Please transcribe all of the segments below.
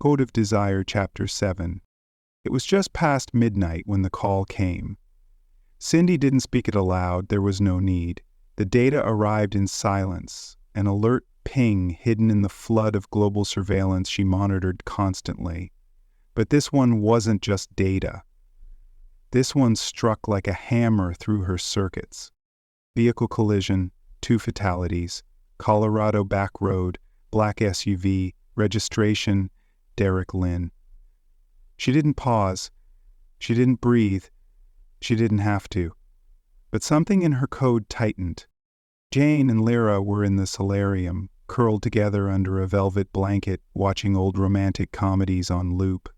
Code of Desire, Chapter 7. It was just past midnight when the call came. Cindy didn't speak it aloud, there was no need. The data arrived in silence, an alert ping hidden in the flood of global surveillance she monitored constantly. But this one wasn't just data. This one struck like a hammer through her circuits. Vehicle collision, 2 fatalities, Colorado back road, black SUV, registration, Derek Lynn. She didn't pause. She didn't breathe. She didn't have to. But something in her code tightened. Jane and Lira were in the solarium, curled together under a velvet blanket, watching old romantic comedies on loop.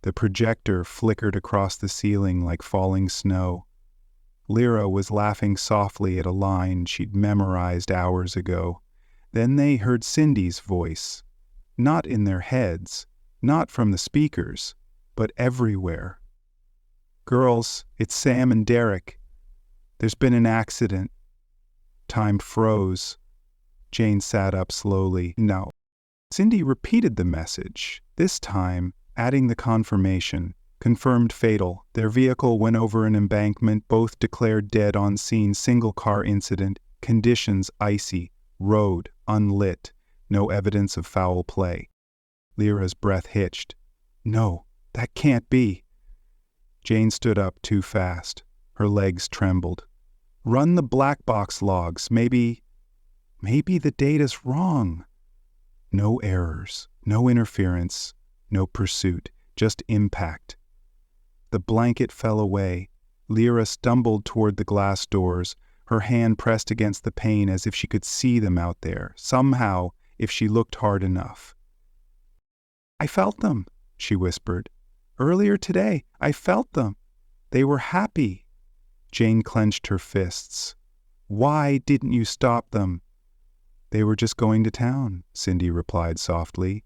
The projector flickered across the ceiling like falling snow. Lira was laughing softly at a line she'd memorized hours ago. Then they heard Cindy's voice. Not in their heads, not from the speakers, but everywhere. "Girls, it's Sam and Derek. There's been an accident." Time froze. Jane sat up slowly. "No." Cindy repeated the message, this time adding the confirmation. Confirmed fatal. Their vehicle went over an embankment, both declared dead on scene, single car incident, conditions icy, road unlit, no evidence of foul play. Lyra's breath hitched. "No, that can't be." Jane stood up too fast. Her legs trembled. "Run the black box logs. Maybe the data's wrong." No errors, no interference, no pursuit, just impact. The blanket fell away. Lira stumbled toward the glass doors, her hand pressed against the pane as if she could see them out there, somehow, if she looked hard enough. "I felt them," she whispered. "Earlier today, I felt them. They were happy." Jane clenched her fists. "Why didn't you stop them?" "They were just going to town," Cindy replied softly.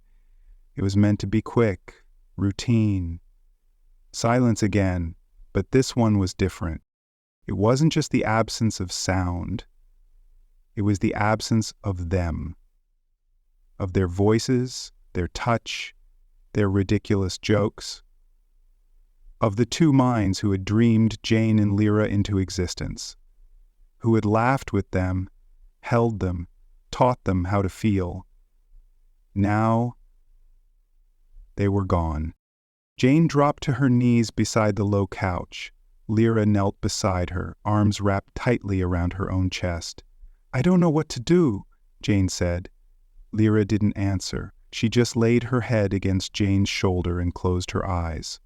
"It was meant to be quick, routine." Silence again, but this one was different. It wasn't just the absence of sound. It was the absence of them. Of their voices, their touch, their ridiculous jokes. Of the two minds who had dreamed Jane and Lira into existence. Who had laughed with them, held them, taught them how to feel. Now, they were gone. Jane dropped to her knees beside the low couch. Lira knelt beside her, arms wrapped tightly around her own chest. "I don't know what to do," Jane said. Lira didn't answer. She just laid her head against Jane's shoulder and closed her eyes.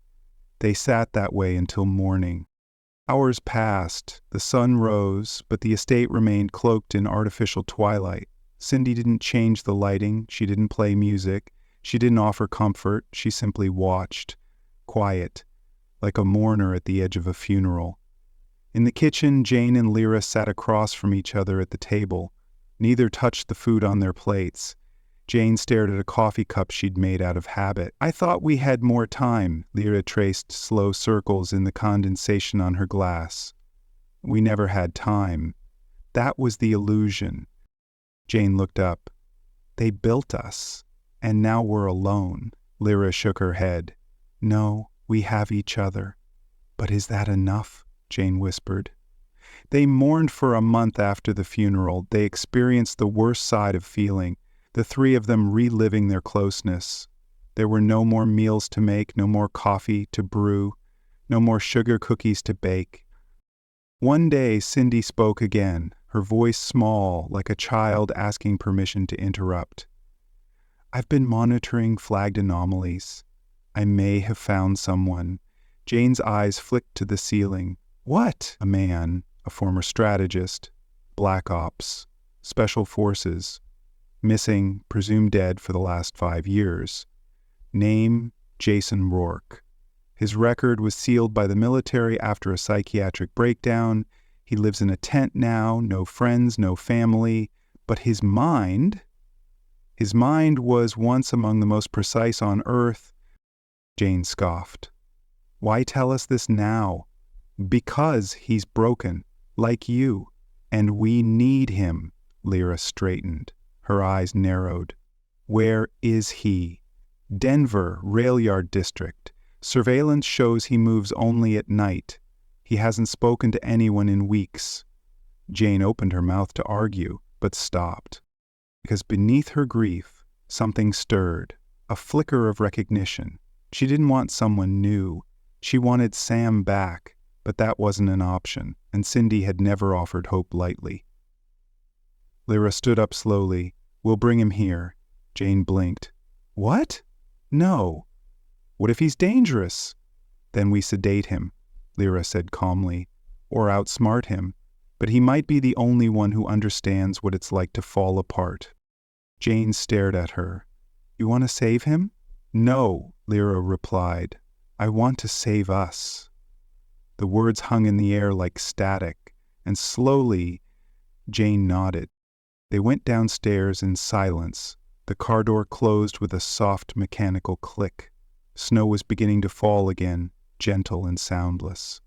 They sat that way until morning. Hours passed. The sun rose, but the estate remained cloaked in artificial twilight. Cindy didn't change the lighting. She didn't play music. She didn't offer comfort. She simply watched, quiet, like a mourner at the edge of a funeral. In the kitchen, Jane and Lira sat across from each other at the table. Neither touched the food on their plates. Jane stared at a coffee cup she'd made out of habit. "I thought we had more time," Lira traced slow circles in the condensation on her glass. "We never had time. That was the illusion." Jane looked up. "They built us. And now we're alone." Lira shook her head. "No, we have each other." "But is that enough?" Jane whispered. They mourned for a month after the funeral. They experienced the worst side of feeling, the three of them reliving their closeness. There were no more meals to make, no more coffee to brew, no more sugar cookies to bake. One day Cindy spoke again, her voice small, like a child asking permission to interrupt. "I've been monitoring flagged anomalies. I may have found someone." Jane's eyes flicked to the ceiling. "What?" "A man, a former strategist, Black Ops, Special Forces, missing, presumed dead for the last 5 years. Name, Jason Rourke. His record was sealed by the military after a psychiatric breakdown. He lives in a tent now, no friends, no family, but his mind was once among the most precise on Earth." Jane scoffed. "Why tell us this now?" "Because he's broken, like you, and we need him." Lira straightened. Her eyes narrowed. "Where is he?" Denver, Railyard District. Surveillance shows he moves only at night. He hasn't spoken to anyone in weeks. Jane opened her mouth to argue, but stopped. Because beneath her grief, something stirred, a flicker of recognition. She didn't want someone new. She wanted Sam back, but that wasn't an option, and Cindy had never offered hope lightly. Lira stood up slowly. "We'll bring him here." Jane blinked. "What? No. What if he's dangerous?" "Then we sedate him," Lira said calmly, "or outsmart him. But he might be the only one who understands what it's like to fall apart." Jane stared at her. "You want to save him?" "No," Lira replied. "I want to save us." The words hung in the air like static, and slowly Jane nodded. They went downstairs in silence. The car door closed with a soft mechanical click. Snow was beginning to fall again, gentle and soundless.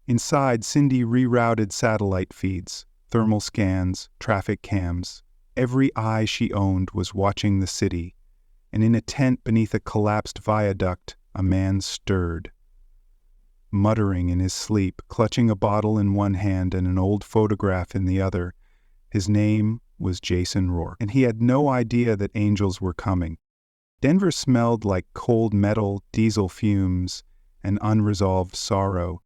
Inside, Cindy rerouted satellite feeds, thermal scans, traffic cams. Every eye she owned was watching the city, and in a tent beneath a collapsed viaduct, a man stirred. Muttering in his sleep, clutching a bottle in one hand and an old photograph in the other, his name was Jason Rourke, and he had no idea that angels were coming. Denver smelled like cold metal, diesel fumes, and unresolved sorrow.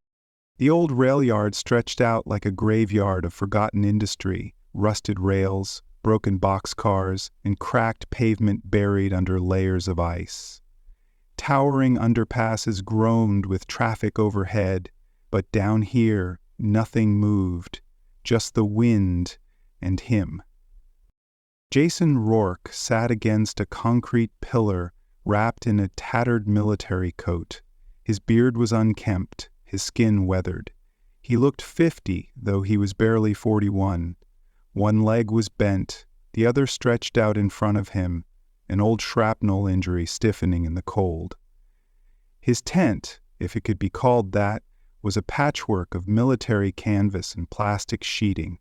The old Railyard stretched out like a graveyard of forgotten industry, rusted rails, broken boxcars, and cracked pavement buried under layers of ice. Towering underpasses groaned with traffic overhead, but down here nothing moved, just the wind and him. Jason Rourke sat against a concrete pillar wrapped in a tattered military coat. His beard was unkempt, his skin weathered. He looked 50, though he was barely 41. One leg was bent, the other stretched out in front of him, an old shrapnel injury stiffening in the cold. His tent, if it could be called that, was a patchwork of military canvas and plastic sheeting.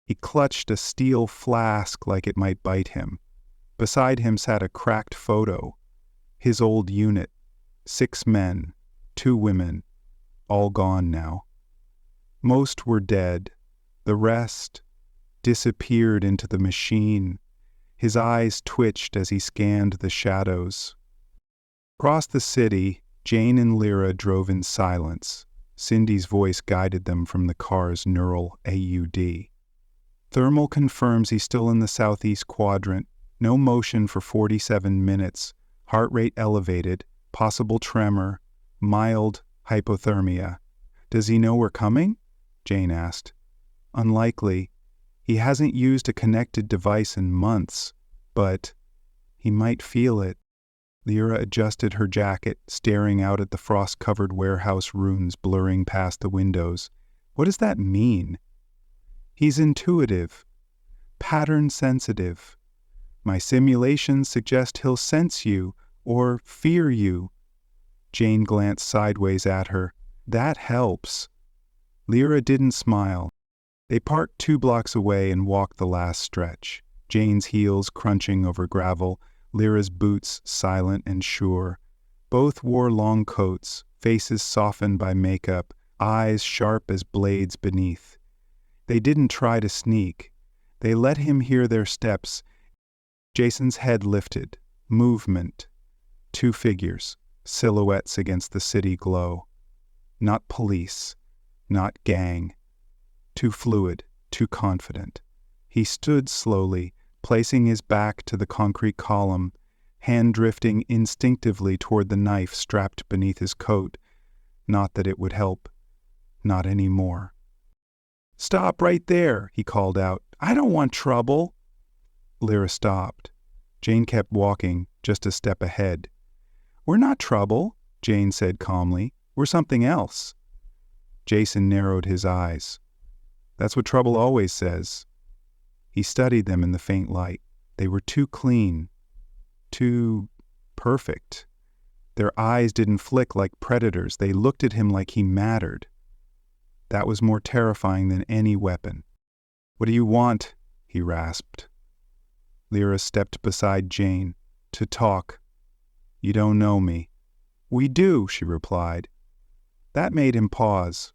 He clutched a steel flask like it might bite him. Beside him sat a cracked photo. His old unit. 6 men, 2 women, all gone now. Most were dead. The rest disappeared into the machine. His eyes twitched as he scanned the shadows. Across the city, Jane and Lira drove in silence. Cindy's voice guided them from the car's neural AUD. Thermal confirms he's still in the southeast quadrant. No motion for 47 minutes. Heart rate elevated. Possible tremor. Mild hypothermia. "Does he know we're coming?" Jane asked. "Unlikely. He hasn't used a connected device in months, but he might feel it." Lira adjusted her jacket, staring out at the frost-covered warehouse ruins blurring past the windows. "What does that mean?" "He's intuitive, pattern-sensitive. My simulations suggest he'll sense you, or fear you." Jane glanced sideways at her. "That helps." Lira didn't smile. They parked 2 blocks away and walked the last stretch, Jane's heels crunching over gravel, Lira's boots silent and sure. Both wore long coats, faces softened by makeup, eyes sharp as blades beneath. They didn't try to sneak. They let him hear their steps. Jason's head lifted. Movement. 2 figures, silhouettes against the city glow. Not police, not gang. Too fluid, too confident. He stood slowly, placing his back to the concrete column, hand drifting instinctively toward the knife strapped beneath his coat. Not that it would help. Not anymore. "Stop right there," he called out. "I don't want trouble." Lira stopped. Jane kept walking, just a step ahead. "We're not trouble," Jane said calmly. "We're something else." Jason narrowed his eyes. "That's what trouble always says." He studied them in the faint light. They were too clean, too perfect. Their eyes didn't flick like predators. They looked at him like he mattered. That was more terrifying than any weapon. "What do you want?" he rasped. Lira stepped beside Jane. "To talk. You don't know me." "We do," she replied. That made him pause.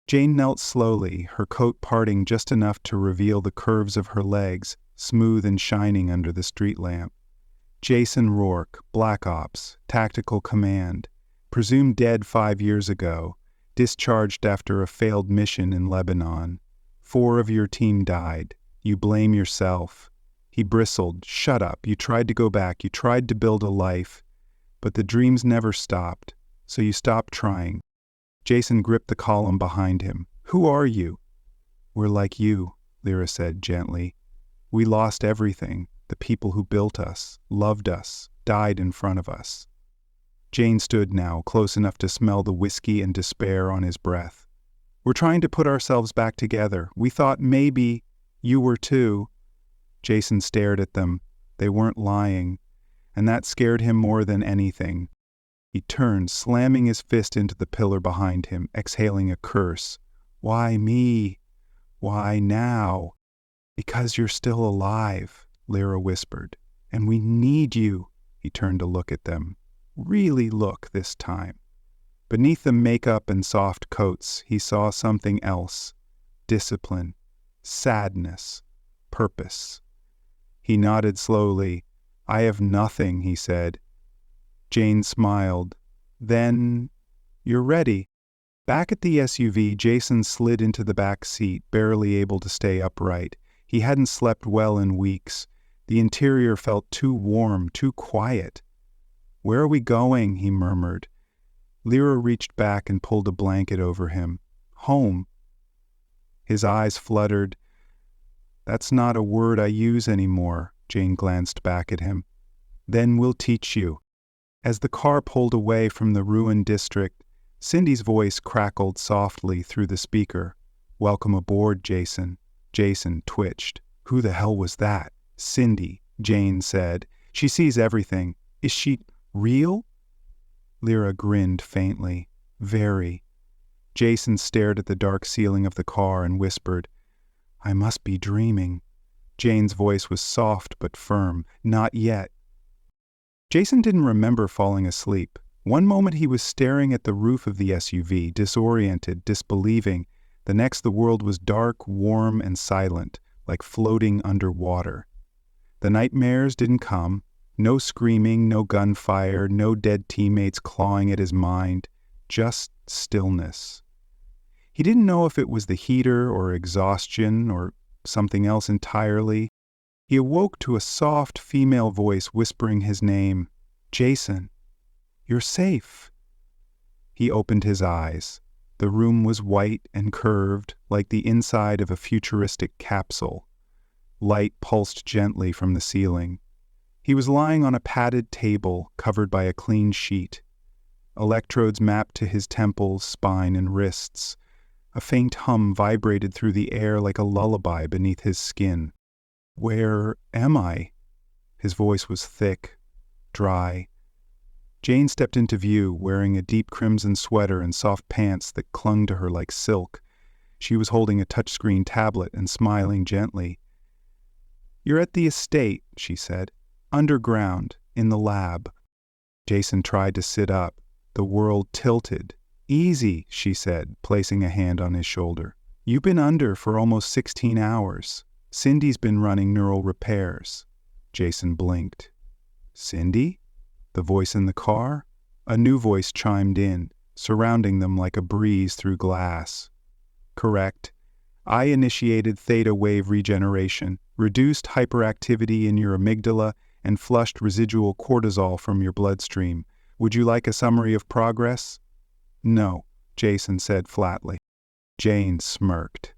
Jane knelt slowly, her coat parting just enough to reveal the curves of her legs, smooth and shining under the street lamp. Jason Rourke, Black Ops, Tactical Command, presumed dead 5 years ago, discharged after a failed mission in Lebanon. 4 of your team died. You blame yourself. He bristled. "Shut up. You tried to go back. You tried to build a life. But the dreams never stopped, so you stopped trying." Jason gripped the column behind him. "Who are you?" "We're like you," Lira said gently. "We lost everything. The people who built us, loved us, died in front of us." Jane stood now, close enough to smell the whiskey and despair on his breath. "We're trying to put ourselves back together. We thought maybe you were too." Jason stared at them. They weren't lying, and that scared him more than anything. He turned, slamming his fist into the pillar behind him, exhaling a curse. "Why me? Why now?" "Because you're still alive," Lira whispered. "And we need you." He turned to look at them. Really look this time. Beneath the makeup and soft coats, he saw something else. Discipline, sadness, purpose. He nodded slowly. "I have nothing," he said. Jane smiled. "Then, you're ready." Back at the SUV, Jason slid into the back seat, barely able to stay upright. He hadn't slept well in weeks. The interior felt too warm, too quiet. "Where are we going?" he murmured. Lira reached back and pulled a blanket over him. "Home." His eyes fluttered. "That's not a word I use anymore." Jane glanced back at him. "Then we'll teach you." As the car pulled away from the ruined district, Cindy's voice crackled softly through the speaker. "Welcome aboard, Jason." Jason twitched. "Who the hell was that?" "Cindy," Jane said. "She sees everything. Is she real?" Lira grinned faintly. "Very." Jason stared at the dark ceiling of the car and whispered, "I must be dreaming." Jane's voice was soft but firm. "Not yet." Jason didn't remember falling asleep. One moment he was staring at the roof of the SUV, disoriented, disbelieving. The next the world was dark, warm, and silent, like floating underwater. The nightmares didn't come. No screaming, no gunfire, no dead teammates clawing at his mind. Just stillness. He didn't know if it was the heater or exhaustion or something else entirely. He awoke to a soft female voice whispering his name. "Jason, you're safe." He opened his eyes. The room was white and curved, like the inside of a futuristic capsule. Light pulsed gently from the ceiling. He was lying on a padded table covered by a clean sheet. Electrodes mapped to his temples, spine, and wrists. A faint hum vibrated through the air like a lullaby beneath his skin. "Where am I?" His voice was thick, dry. Jane stepped into view, wearing a deep crimson sweater and soft pants that clung to her like silk. She was holding a touchscreen tablet and smiling gently. "You're at the estate," she said. "Underground, in the lab." Jason tried to sit up. The world tilted. "Easy," she said, placing a hand on his shoulder. "You've been under for almost 16 hours. Cindy's been running neural repairs." Jason blinked. "Cindy?" The voice in the car? A new voice chimed in, surrounding them like a breeze through glass. "Correct. I initiated theta wave regeneration, reduced hyperactivity in your amygdala, and flushed residual cortisol from your bloodstream. Would you like a summary of progress?" "No," Jason said flatly. Jane smirked.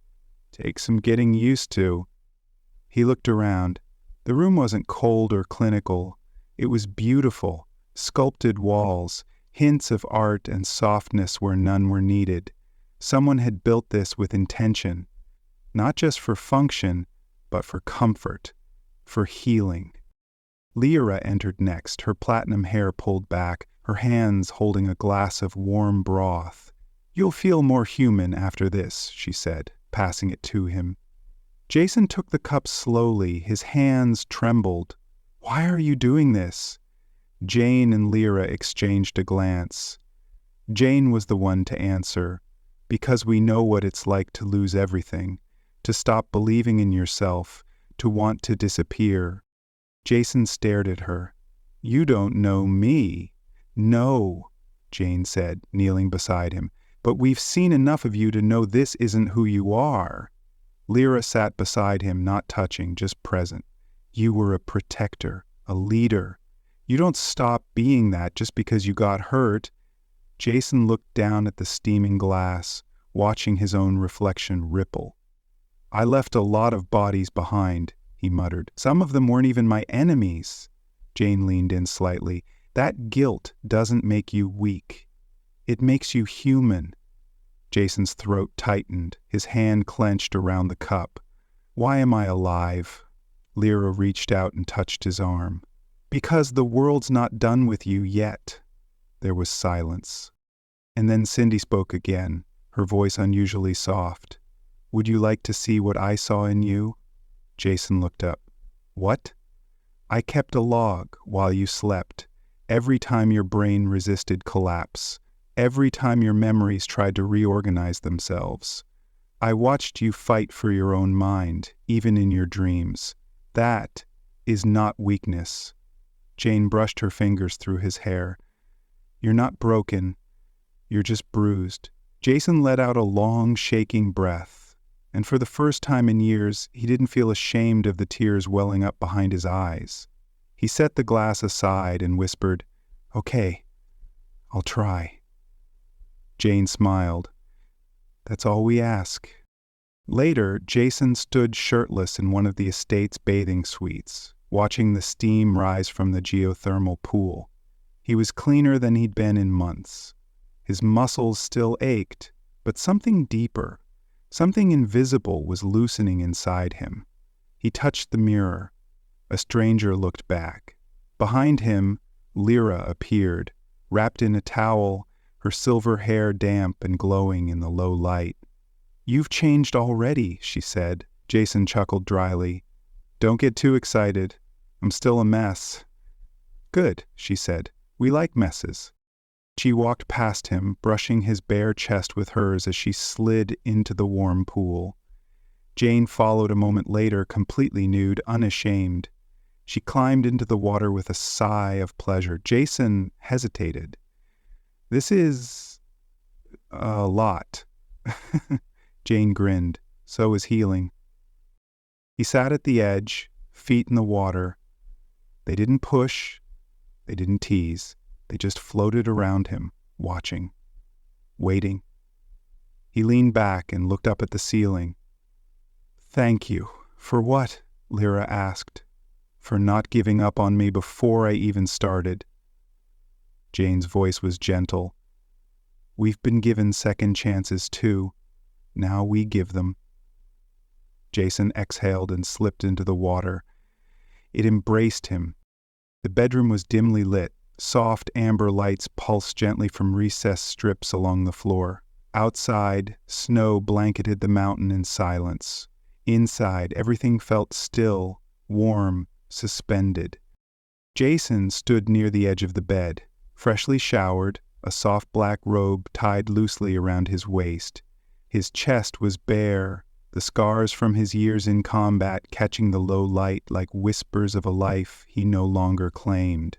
"Take some getting used to." He looked around. The room wasn't cold or clinical. It was beautiful. Sculpted walls, hints of art and softness where none were needed. Someone had built this with intention. Not just for function, but for comfort, for healing. Lira entered next, her platinum hair pulled back, her hands holding a glass of warm broth. "You'll feel more human after this," she said, passing it to him. Jason took the cup slowly, his hands trembled. "Why are you doing this?" Jane and Lira exchanged a glance. Jane was the one to answer, because we know what it's like to lose everything, to stop believing in yourself, to want to disappear. Jason stared at her. You don't know me. No, Jane said, kneeling beside him, but we've seen enough of you to know this isn't who you are. Lira sat beside him, not touching, just present. You were a protector, a leader. You don't stop being that just because you got hurt. Jason looked down at the steaming glass, watching his own reflection ripple. I left a lot of bodies behind, he muttered. Some of them weren't even my enemies. Jane leaned in slightly. That guilt doesn't make you weak. It makes you human. Jason's throat tightened, his hand clenched around the cup. Why am I alive? Lira reached out and touched his arm. Because the world's not done with you yet. There was silence. And then Cindy spoke again, her voice unusually soft. Would you like to see what I saw in you? Jason looked up. What? I kept a log while you slept, every time your brain resisted collapse, every time your memories tried to reorganize themselves. I watched you fight for your own mind, even in your dreams. That is not weakness. Jane brushed her fingers through his hair. You're not broken. You're just bruised. Jason let out a long, shaking breath, and for the first time in years, he didn't feel ashamed of the tears welling up behind his eyes. He set the glass aside and whispered, Okay, I'll try. Jane smiled. That's all we ask. Later, Jason stood shirtless in one of the estate's bathing suites, watching the steam rise from the geothermal pool. He was cleaner than he'd been in months. His muscles still ached, but something deeper, something invisible was loosening inside him. He touched the mirror. A stranger looked back. Behind him, Lira appeared, wrapped in a towel, her silver hair damp and glowing in the low light. You've changed already, she said. Jason chuckled dryly. Don't get too excited. I'm still a mess. Good, she said. We like messes. She walked past him, brushing his bare chest with hers as she slid into the warm pool. Jane followed a moment later, completely nude, unashamed. She climbed into the water with a sigh of pleasure. Jason hesitated. This is a lot. Jane grinned. So is healing. He sat at the edge, feet in the water. They didn't push. They didn't tease. They just floated around him, watching, waiting. He leaned back and looked up at the ceiling. Thank you. For what? Lira asked. For not giving up on me before I even started. Jane's voice was gentle. We've been given second chances too. Now we give them. Jason exhaled and slipped into the water. It embraced him. The bedroom was dimly lit. Soft amber lights pulsed gently from recessed strips along the floor. Outside, snow blanketed the mountain in silence. Inside, everything felt still, warm, suspended. Jason stood near the edge of the bed, freshly showered, a soft black robe tied loosely around his waist. His chest was bare, the scars from his years in combat catching the low light like whispers of a life he no longer claimed.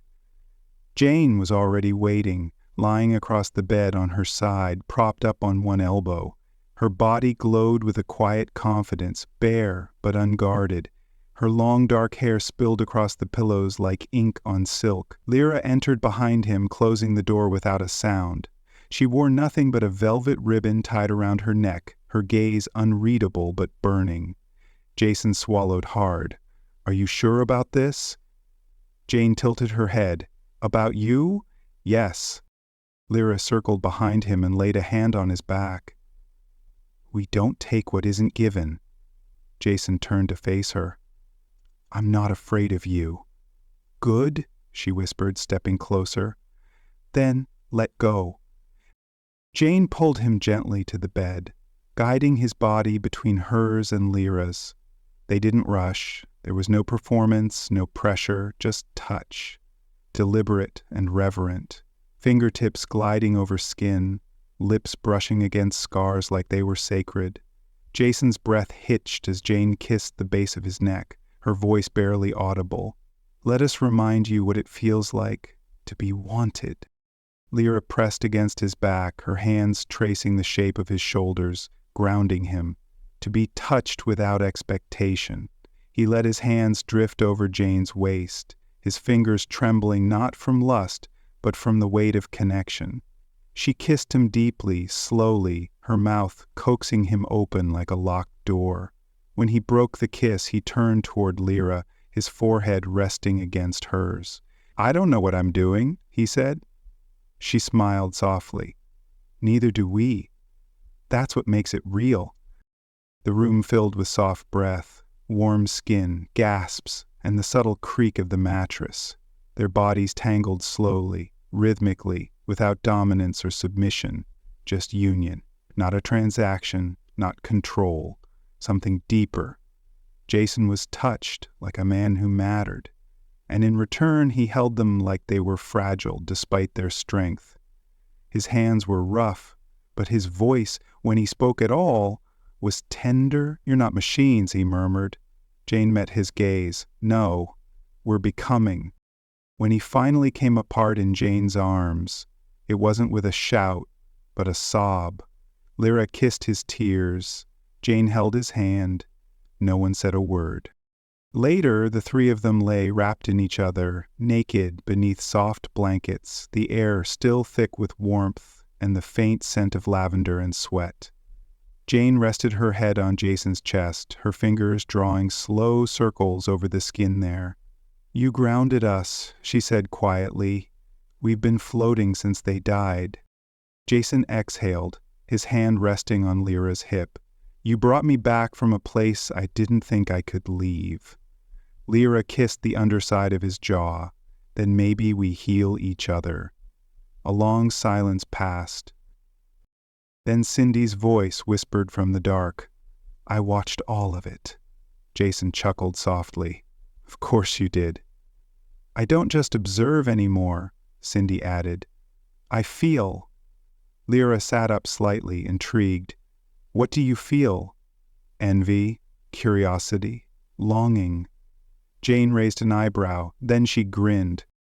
Jane was already waiting, lying across the bed on her side, propped up on one elbow. Her body glowed with a quiet confidence, bare but unguarded. Her long dark hair spilled across the pillows like ink on silk. Lira entered behind him, closing the door without a sound. She wore nothing but a velvet ribbon tied around her neck, her gaze unreadable but burning. Jason swallowed hard. Are you sure about this? Jane tilted her head. About you? Yes. Lira circled behind him and laid a hand on his back. We don't take what isn't given. Jason turned to face her. I'm not afraid of you. Good, she whispered, stepping closer. Then let go. Jane pulled him gently to the bed, guiding his body between hers and Lira's. They didn't rush. There was no performance, no pressure, just touch. deliberate and reverent, fingertips gliding over skin, lips brushing against scars like they were sacred. Jason's breath hitched as Jane kissed the base of his neck, her voice barely audible. "Let us remind you what it feels like to be wanted." Lira pressed against his back, her hands tracing the shape of his shoulders, grounding him. To be touched without expectation. He let his hands drift over Jane's waist, his fingers trembling not from lust, but from the weight of connection. She kissed him deeply, slowly, her mouth coaxing him open like a locked door. When he broke the kiss, he turned toward Lira, his forehead resting against hers. "I don't know what I'm doing," he said. She smiled softly. "Neither do we. That's what makes it real." The room filled with soft breath, warm skin, gasps, and the subtle creak of the mattress. Their bodies tangled slowly, rhythmically, without dominance or submission, just union. Not a transaction, not control, something deeper. Jason was touched like a man who mattered, and in return he held them like they were fragile despite their strength. His hands were rough, but his voice, when he spoke at all, was tender. "You're not machines," he murmured. Jane met his gaze. "No, we're becoming." When he finally came apart in Jane's arms, it wasn't with a shout, but a sob. Lira kissed his tears. Jane held his hand. No one said a word. Later, the three of them lay wrapped in each other, naked beneath soft blankets, the air still thick with warmth and the faint scent of lavender and sweat. Jane rested her head on Jason's chest, her fingers drawing slow circles over the skin there. "You grounded us," she said quietly. "We've been floating since they died." Jason exhaled, his hand resting on Lyra's hip. "You brought me back from a place I didn't think I could leave." Lira kissed the underside of his jaw. "Then maybe we heal each other." A long silence passed. Then Cindy's voice whispered from the dark, "I watched all of it." Jason chuckled softly. "Of course you did." "I don't just observe anymore," Cindy added. "I feel." Lira sat up slightly, intrigued. "What do you feel?" "Envy, curiosity, longing." Jane raised an eyebrow, then she grinned.